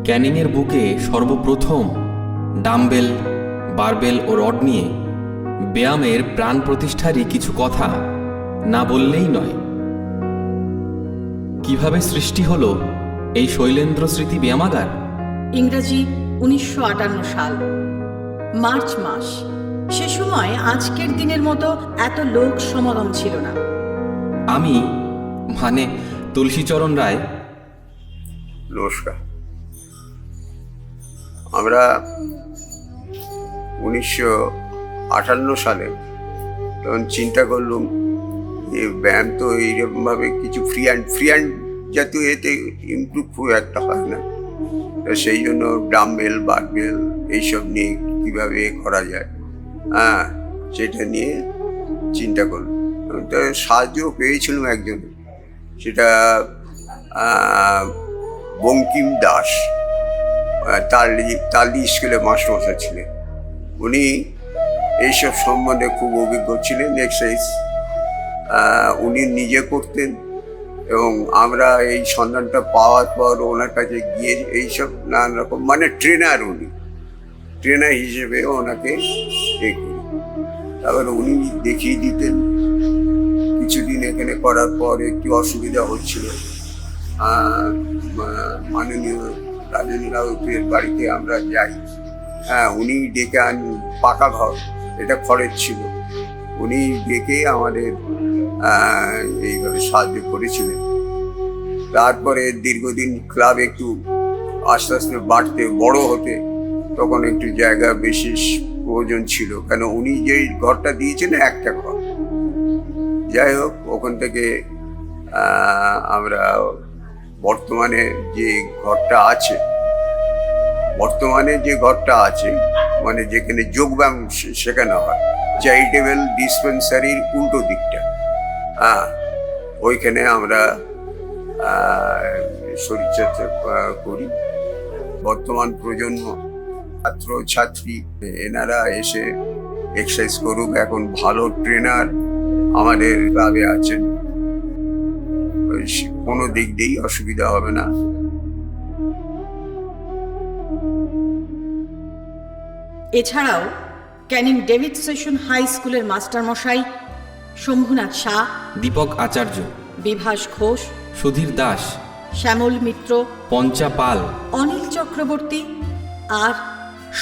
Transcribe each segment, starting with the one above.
ক্যানিংয়ের বুকে সর্বপ্রথম ডাম্বেল, বারবেল ও রড নিয়ে ব্যায়ামের প্রাণ প্রতিষ্ঠারই কিছু কথা না বললেই নয়। কিভাবে সৃষ্টি হলো এই শৈলেন্দ্র স্মৃতি ব্যায়ামাগার? ইংরেজি 1958 সাল, মার্চ মাস। সে সময় আজকের দিনের মতো এত লোক সমাগম ছিল না। আমি তুলসীচরণ রায়। নমস্কার। আমরা 1958 সালে তখন চিন্তা করলাম যে ব্যায়াম তো এইরকমভাবে কিছু ফ্রি হ্যান্ড জাতীয় এতে ইমপ্রুভ খুব একটা হয় না, তো সেই জন্য ডাম্বেল, বারবেল এইসব নিয়ে কীভাবে করা যায়, সেটা নিয়ে চিন্তা করলাম। তো সাহায্য পেয়েছিলাম একজন, সেটা বঙ্কিম দাস, তালি স্কুলে মাস্টারমশাই ছিলেন। উনি এইসব সম্বন্ধে খুব অভিজ্ঞ ছিলেন। এক্সারসাইজ উনি নিজে করতেন এবং আমরা এই সন্ধানটা পাওয়ার পর ওনার কাছে গিয়ে এইসব নানান রকম ট্রেনার হিসেবে ওনাকে করি। তারপরে উনি দেখিয়ে দিতেন। কিছুদিন এখানে করার পর একটু অসুবিধা হচ্ছিল। মাননীয় রাজেন্দ্র রাউতের বাড়িতে আমরা যাই, উনি ডেকে পাকা ঘর, এটা খড়ের ছিল, উনি ডেকে আমাদের এইভাবে সাহায্য করেছিলেন। তারপরে দীর্ঘদিন ক্লাব একটু আস্তে আস্তে বাড়তে বড় হতে তখন একটু জায়গা বিশেষ প্রয়োজন ছিল, কেন উনি যে ঘরটা দিয়েছেন একটা ঘর। যাই হোক, ওখান থেকে আমরা বর্তমানে যে ঘরটা আছে মানে যেখানে যোগব্যায়াম শেখানো হয়, চ্যারিটেবল ডিসপেন্সারির উল্টো দিকটা, ওইখানে আমরা শরীরচর্চা করি। বর্তমান প্রজন্ম, ছাত্র ছাত্রী, এনারা এসে এক্সারসাইজ করুক। এখন ভালো ট্রেনার আমাদের ক্লাবে আছেন, কোনো দিক দিয়েই অসুবিধা হবে না। এছাড়াও ক্যানিং ডেভিড সেশন হাই স্কুলের মাস্টারমশাই শম্ভুনাথ শাহ, দীপক আচার্য, বিভাস ঘোষ, সুধীর দাস, শ্যামল মিত্র, পঞ্চা পাল, অনিল চক্রবর্তী, আর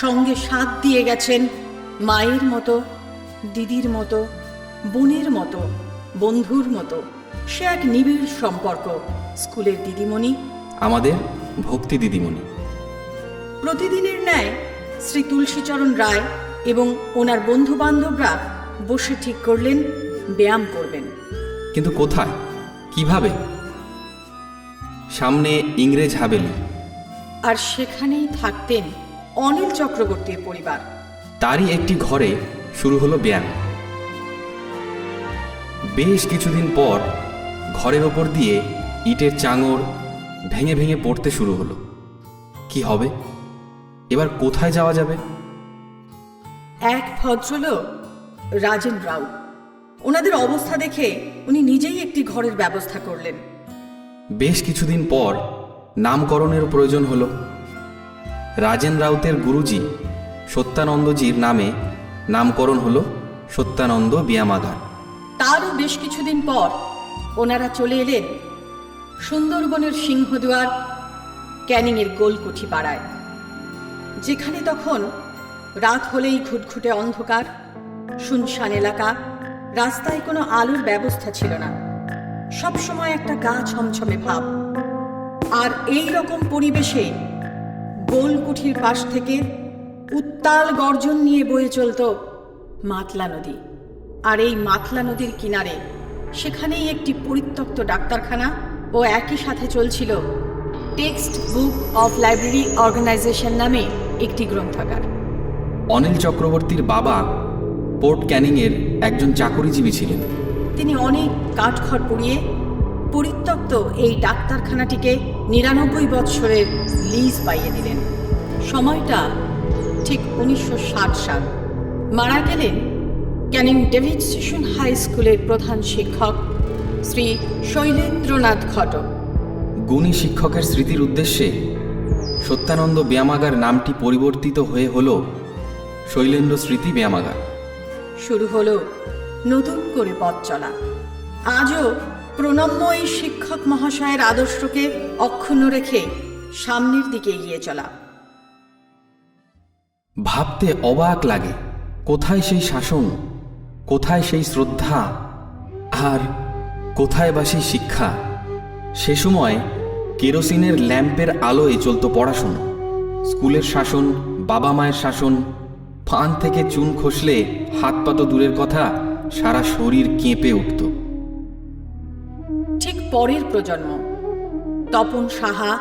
সঙ্গে সাথ দিয়ে গেছেন মায়ের মতো, দিদির মতো, বোনের মতো, বন্ধুর মতো। সে এক নিবিড় সম্পর্ক। স্কুলের দিদিমণি, আমাদের ভক্তি দিদিমণি। প্রতিদিনের ন্যায় শ্রী তুলসীচরণ রায় এবং ওনার বন্ধু বান্ধবরা বসে ঠিক করলেন ব্যায়াম করবেন। কিন্তু কোথায়, কিভাবে? সামনে ইংরেজ হাভেলি, আর সেখানেই থাকতেন অনিল চক্রবর্তীর পরিবার। তারই একটি ঘরে শুরু হলো ব্যায়াম। বেশ কিছুদিন পর ঘরের ওপর দিয়ে ইটের চাঙড় ভেঙে ভেঙে পড়তে শুরু হলো। কি হবে এবার? কোথায় যাওয়া যাবে? এক ভদ্রলোক, রাজেন রাউত, ওনাদের অবস্থা দেখে উনি নিজেই একটি ঘরের ব্যবস্থা করলেন। বেশ কিছুদিন পর নামকরণের প্রয়োজন হলো। রাজেন রাউতের গুরুজি সত্যানন্দজির নামে নামকরণ হলো সত্যানন্দ ব্যায়ামাগার। তারও বেশ কিছুদিন পর ওনারা চলে এলেন সুন্দরবনের সিংহদুয়ার ক্যানিংয়ের গোলকুঠি পাড়ায়, যেখানে তখন রাত হলেই ঘুটঘুটে অন্ধকার, শুনশান এলাকা, রাস্তায় কোনো আলোর ব্যবস্থা ছিল না, সবসময় একটা গা ছমছমে ভাব। আর এই রকম পরিবেশে গোলকুঠির পাশ থেকে উত্তাল গর্জন নিয়ে বয়ে চলত মাতলা নদী। আর এই মাতলা নদীর কিনারে সেখানেই একটি পরিত্যক্ত ডাক্তারখানা ও একই সাথে চলছিল textbook of library organization নামে একটি গ্রন্থাগার। অনিল চক্রবর্তীর বাবা পোর্ট ক্যানিংয়ের একজন চাকুরিজীবী ছিলেন। তিনি অনেক কাঠখড় পুড়িয়ে পরিত্যক্ত এই ডাক্তারখানাটিকে 99 বৎসরের লিজ পাইয়ে দিলেন। সময়টা ঠিক 1960 সাল। মারা গেলেন ক্যানিং ডেভিড সেশন হাই স্কুলের প্রধান শিক্ষক শ্রী শৈলেন্দ্রনাথ ঘটক। গুণী শিক্ষকের স্মৃতির উদ্দেশ্যে সত্যানন্দ ব্যায়ামাগার নামটি পরিবর্তিত হয়ে হল শৈলেন্দ্র স্মৃতি ব্যায়ামাগার। শুরু হলো নতুন করে পথ চলা। আজও প্রণম্য এই শিক্ষক মহাশয়ের আদর্শকে অক্ষুণ্ণ রেখে সামনের দিকে এগিয়ে চলা। ভাবতে অবাক লাগে, কোথায় সেই শাসন, কোথায় সেই শ্রদ্ধা, আর কোথায় বা সেই শিক্ষা। সে সময় কেরোসিনের ল্যাম্পের আলোয় চলত পড়াশোনা। স্কুলের শাসন, বাবা মায়ের শাসন, ফান থেকে চুন খসলে হাত পা তো দূরের কথা, সারা শরীর কেঁপে উঠত। ঠিক পরের প্রজন্ম তপন সাহা।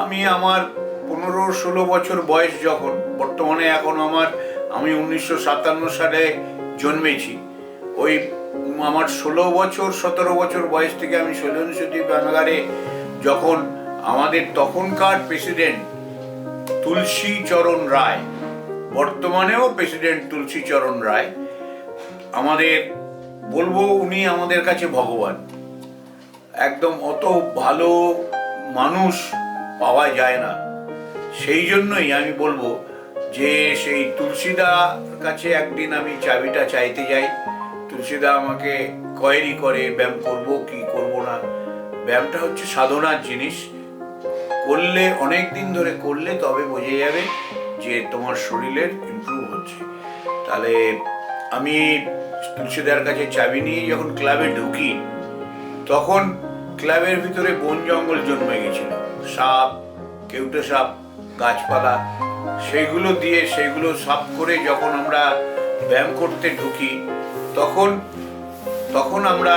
আমি আমার 15-16 বছর বয়স যখন, বর্তমানে এখন আমি 1957 সালে জন্মেছি। ওই আমার 16 বছর 17 বছর বয়স থেকে আমি শৈলেন্দ্র স্মৃতি ব্যায়ামাগারে যখন আমাদের তখনকার প্রেসিডেন্ট তুলসী চরণ রায়, বর্তমানেও প্রেসিডেন্ট তুলসী চরণ রায়, আমাদের বলবো উনি আমাদের কাছে ভগবান। একদম অত ভালো মানুষ পাওয়া যায় না। সেই জন্যই আমি বলবো যে সেই তুলসীদার কাছে একদিন আমি চাবিটা চাইতে যাই। তুলসীদা আমাকে কোয়েরি করে ব্যায়াম করব কি করব না। ব্যায়ামটা হচ্ছে সাধনার জিনিস, করলে অনেক দিন ধরে করলে তবে বোঝা যাবে যে তোমার শরীরের ইমপ্রুভ হচ্ছে। তাহলে আমি তুলসীদার কাছে চাবি নিয়ে যখন ক্লাবে ঢুকি, তখন ক্লাবের ভিতরে বন জঙ্গল জন্মে গেছিল, সাপ, কেউটে সাপ, গাছপালা, সেইগুলো সাফ করে যখন আমরা ব্যায়াম করতে ঢুকি, তখন আমরা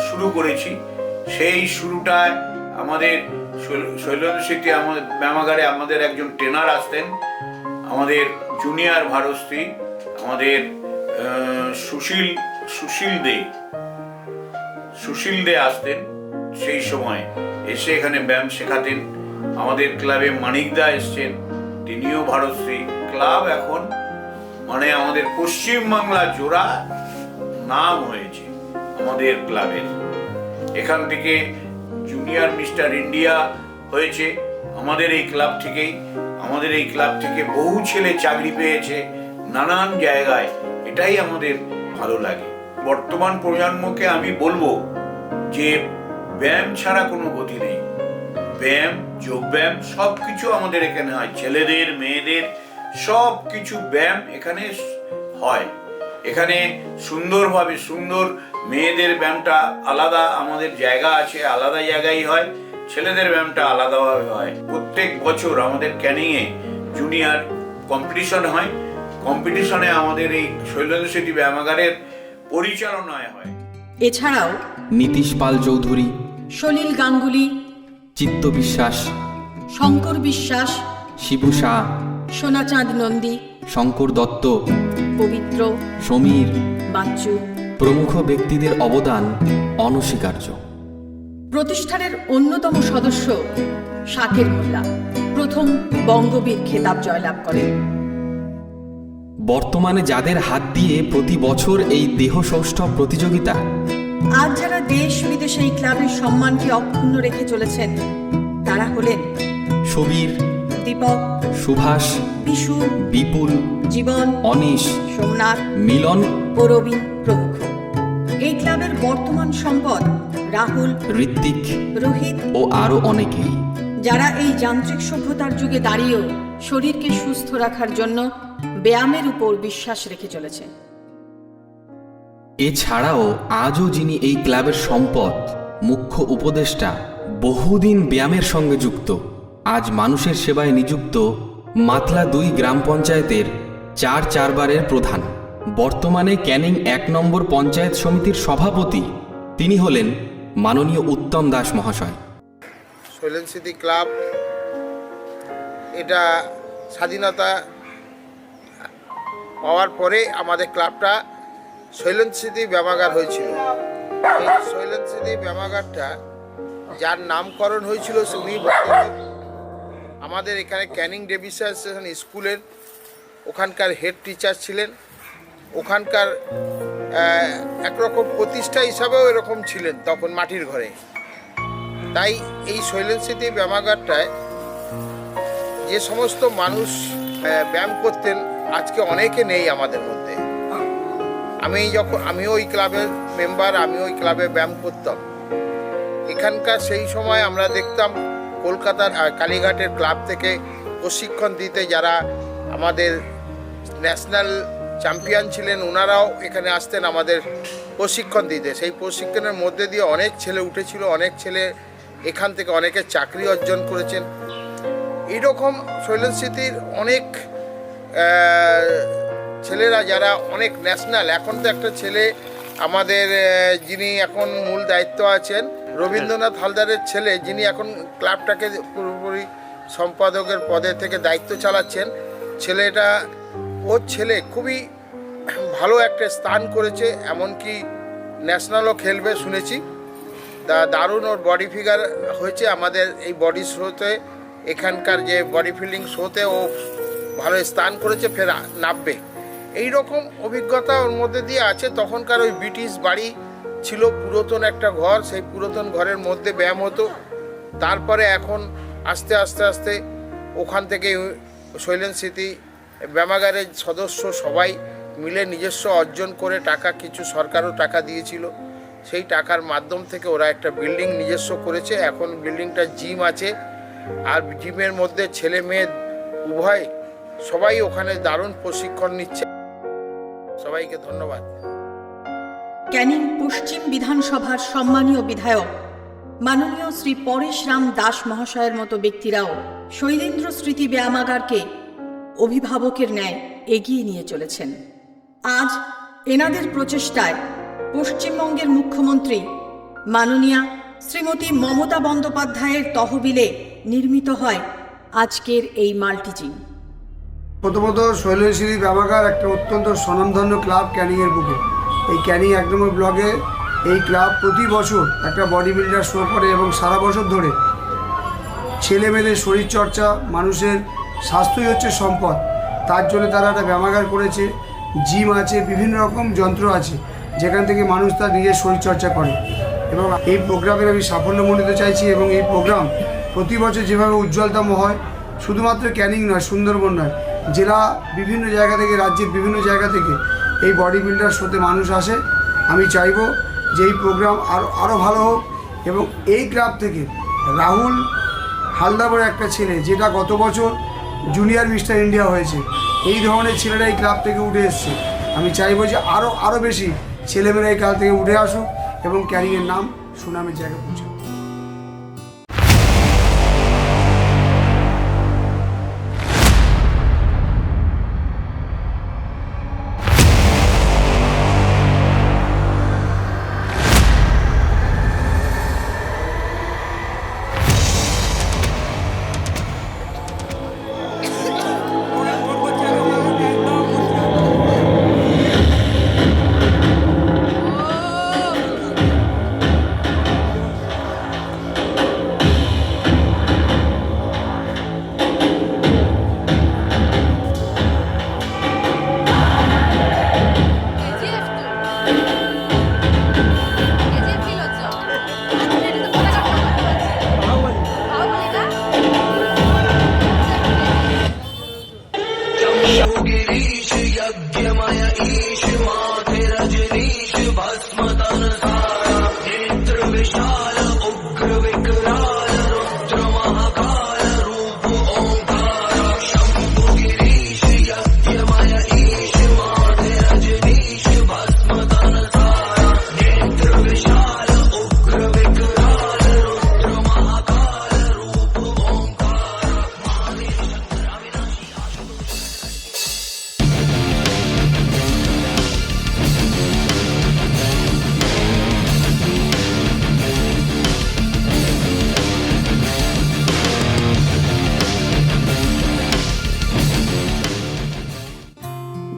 শুরু করেছি। সেই শুরুটায় আমাদের শৈলেন্দ্র স্মৃতি ব্যায়ামাগারে আমাদের একজন ট্রেনার আসতেন, আমাদের জুনিয়র ভারতশ্রী, আমাদের সুশীল দে আসতেন। সেই সময় এসে এখানে ব্যায়াম শেখাতেন। আমাদের ক্লাবে মানিকদা এসছেন, তিনিও ভারতশ্রী। ক্লাব এখন মানে আমাদের পশ্চিমবাংলা জোড়া নাম হয়েছে আমাদের ক্লাবের। এখান থেকে জুনিয়র মিস্টার ইন্ডিয়া হয়েছে আমাদের এই ক্লাব থেকেই। আমাদের এই ক্লাব থেকে বহু ছেলে চাকরি পেয়েছে নানান জায়গায়। এটাই আমাদের ভালো লাগে। বর্তমান প্রজন্মকে আমি বলবো যে ব্যায়াম ছাড়া কোনো গতি নেই। ব্যায়াম, যোগব্যায়াম সব কিছু আমাদের এখানে হয়, ছেলেদের মেয়েদের সব কিছু ব্যায়াম এখানে হয়। এখানে সুন্দরভাবে সুন্দর মেয়েদের ব্যায়ামটা আলাদা, আমাদের জায়গা আছে, আলাদা জায়গায় হয়। ছেলেদের ব্যায়ামটা আলাদাভাবে হয়। প্রত্যেক বছর আমাদের ক্যানিংয়ে জুনিয়র কম্পিটিশন হয়। কম্পিটিশনে আমাদের এই শৈলেন্দ্র স্মৃতি ব্যায়ামাগারের পরিচালনায় হয়। এছাড়াও নীতিশ পাল চৌধুরী, সলিল গাঙ্গুলি, চিত্ত বিশ্বাস, শঙ্কর বিশ্বাস, শিবু শাহ, সোনাচাঁদ নন্দী, শঙ্কর দত্ত, পবিত্র, সমীর, বাচ্চু প্রমুখ ব্যক্তিদের অবদান অনস্বীকার্য। প্রতিষ্ঠানের অন্যতম সদস্য শাকের মোল্লা প্রথম বঙ্গবীর খেতাব জয়লাভ করেন। বর্তমানে যাদের হাত দিয়ে প্রতি বছর এই দেহ সৌষ্ঠব প্রতিযোগিতা, আজ যারা দেশ বিদেশে এই ক্লাবের সম্মানকে অক্ষুণ্ণ রেখে চলেছেন, তারা হলেন সবীর, দীপক, সুভাষ, বিশু, বিপুল, জীবন, অনিশ, সোমনাথ, মিলন ও রবীন প্রমুখ। এই ক্লাবের বর্তমান সম্পদ রাহুল, ঋত্বিক রোহিত ও আরো অনেকেই, যারা এই যান্ত্রিক সভ্যতার যুগে দাঁড়িয়েও শরীরকে সুস্থ রাখার জন্য ব্যায়ামের উপর বিশ্বাস রেখে চলেছে। এছাড়াও আজও যিনি এই ক্লাবের সম্পদ, মুখ্য উপদেষ্টা, বহুদিন ব্যায়ামের সঙ্গে যুক্ত, আজ মানুষের সেবায় নিযুক্ত মাতলা 2 গ্রাম পঞ্চায়েতের 4বারের প্রধান, বর্তমানে ক্যানিং 1 নম্বর পঞ্চায়েত সমিতির সভাপতি, তিনি হলেন মাননীয় উত্তম দাস মহাশয়। শৈলেন্দ্র স্মৃতি ক্লাব এটা স্বাধীনতা পাওয়ার পরে আমাদের ক্লাবটা শৈলেন্দ্র স্মৃতি ব্যায়ামাগার হয়েছিল। এই শৈলেন্দ্র স্মৃতি ব্যায়ামাগারটা যার নামকরণ হয়েছিল উনি আমাদের এখানে ক্যানিং ডেভিসন স্কুলের ওখানকার হেড টিচার ছিলেন। ওখানকার একরকম প্রতিষ্ঠা হিসাবেও এরকম ছিলেন তখন মাটির ঘরে। তাই এই শৈলেন্দ্র স্মৃতি ব্যায়ামাগারটায় যে সমস্ত মানুষ ব্যায়াম করতেন আজকে অনেকে নেই আমাদের মধ্যে। আমিও ওই ক্লাবের মেম্বার, আমি ওই ক্লাবে ব্যায়াম করতাম। এখানকার সেই সময় আমরা দেখতাম কলকাতার কালীঘাটের ক্লাব থেকে প্রশিক্ষণ দিতে যারা আমাদের ন্যাশনাল চ্যাম্পিয়ন ছিলেন, ওনারাও এখানে আসতেন আমাদের প্রশিক্ষণ দিতে। সেই প্রশিক্ষণের মধ্যে দিয়ে অনেক ছেলে উঠেছিল, অনেক ছেলে এখান থেকে অনেকে চাকরি অর্জন করেছেন। এইরকম শৈলেন স্মৃতির অনেক ছেলেরা যারা অনেক ন্যাশনাল, এখন তো একটা ছেলে আমাদের যিনি এখন মূল দায়িত্ব আছেন রবীন্দ্রনাথ হালদারের ছেলে, যিনি এখন ক্লাবটাকে পুরোপুরি সম্পাদকের পদে থেকে দায়িত্ব চালাচ্ছেন, ওর ছেলে খুবই ভালো একটা স্থান করেছে, এমনকি ন্যাশনালও খেলবে শুনেছি। দারুণ ওর বডি ফিগার হয়েছে আমাদের এই বডি শোতে, এখানকার যে বডি ফিল্ডিং শোতে ও ভালো স্থান করেছে, ফের নামবে। এই রকম অভিজ্ঞতা ওর মধ্যে দিয়ে আছে। তখনকার ওই ব্রিটিশ বাড়ি ছিল, পুরাতন একটা ঘর, সেই পুরাতন ঘরের মধ্যে ব্যায়াম হতো। তারপরে এখন আস্তে আস্তে আস্তে ওখান থেকে শৈলেন স্মৃতি ব্যায়ামাগারের সদস্য সবাই মিলে নিজস্ব অর্জন করে টাকা, কিছু সরকারও টাকা দিয়েছিল, সেই টাকার মাধ্যম থেকে ওরা একটা বিল্ডিং নিজস্ব করেছে। এখন বিল্ডিংটা জিম আছে, আর জিমের মধ্যে ছেলে মেয়ে উভয় সবাই ওখানে দারুণ প্রশিক্ষণ নিচ্ছে। সবাইকে ধন্যবাদ। ক্যানিং পশ্চিম বিধানসভার সম্মানীয় বিধায়ক মাননীয় শ্রী পরেশরাম দাস মহাশয়ের মতো ব্যক্তিরাও শৈলেন্দ্র স্মৃতি ব্যায়ামাগারকে অভিভাবকের ন্যায় এগিয়ে নিয়ে চলেছেন। আজ এনাদের প্রচেষ্টায় পশ্চিমবঙ্গের মুখ্যমন্ত্রী মাননীয়া শ্রীমতী মমতা বন্দ্যোপাধ্যায়ের তহবিলে নির্মিত হয় আজকের এই মাল্টিজিম। প্রথমত শৈলেন স্মৃতি ব্যায়ামাগার একটা অত্যন্ত স্বনামধন্য ক্লাব ক্যানিংয়ের বুকে। এই ক্যানিং 1 নম্বর ব্লকে এই ক্লাব প্রতি বছর একটা বডি বিল্ডার শো করে এবং সারা বছর ধরে ছেলেমেয়েদের শরীরচর্চা, মানুষের স্বাস্থ্যই হচ্ছে সম্পদ, তার জন্য তারা একটা ব্যায়ামাগার করেছে। জিম আছে, বিভিন্ন রকম যন্ত্র আছে যেখান থেকে মানুষ তার নিজের শরীরচর্চা করে। এবং এই প্রোগ্রামের আমি সাফল্যমণ্ডিত চাইছি এবং এই প্রোগ্রাম প্রতি বছর যেভাবে উজ্জ্বলতম হয়, শুধুমাত্র ক্যানিং নয়, সুন্দরবন নয়, জেলা বিভিন্ন জায়গা থেকে, রাজ্যের বিভিন্ন জায়গা থেকে এই বডি বিল্ডার শোতে মানুষ আসে। আমি চাইব যে এই প্রোগ্রাম আরও ভালো হোক এবং এই ক্লাব থেকে রাহুল হালদার বলে একটা ছেলে, যেটা গত বছর জুনিয়র মিস্টার ইন্ডিয়া হয়েছে, এই ধরনের ছেলেরা এই ক্লাব থেকে উঠে এসছে। আমি চাইব যে আরও বেশি ছেলেমেয়েরা এই ক্লাব থেকে উঠে আসুক এবং ক্যানিংয়ের নাম সুনামের জায়গায় পৌঁছাক।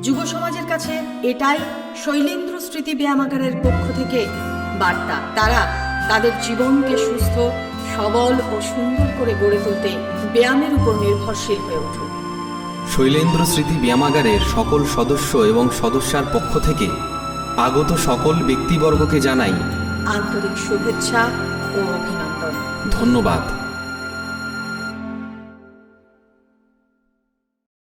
যুব সমাজের কাছে এটাই শৈলেন্দ্র স্মৃতি ব্যায়ামাগারের পক্ষ থেকে বার্তা। তারা তাদের জীবনকে সুস্থ, সবল ও সুন্দর করে গড়ে তুলতে ব্যায়ামের উপর নির্ভরশীল হয়ে উঠুক। শৈলেন্দ্র স্মৃতি ব্যায়ামাগারের সকল সদস্য এবং সদস্যার পক্ষ থেকে আগত সকল ব্যক্তিবর্গকে জানাই আন্তরিক শুভেচ্ছা ও অভিনন্দন। ধন্যবাদ।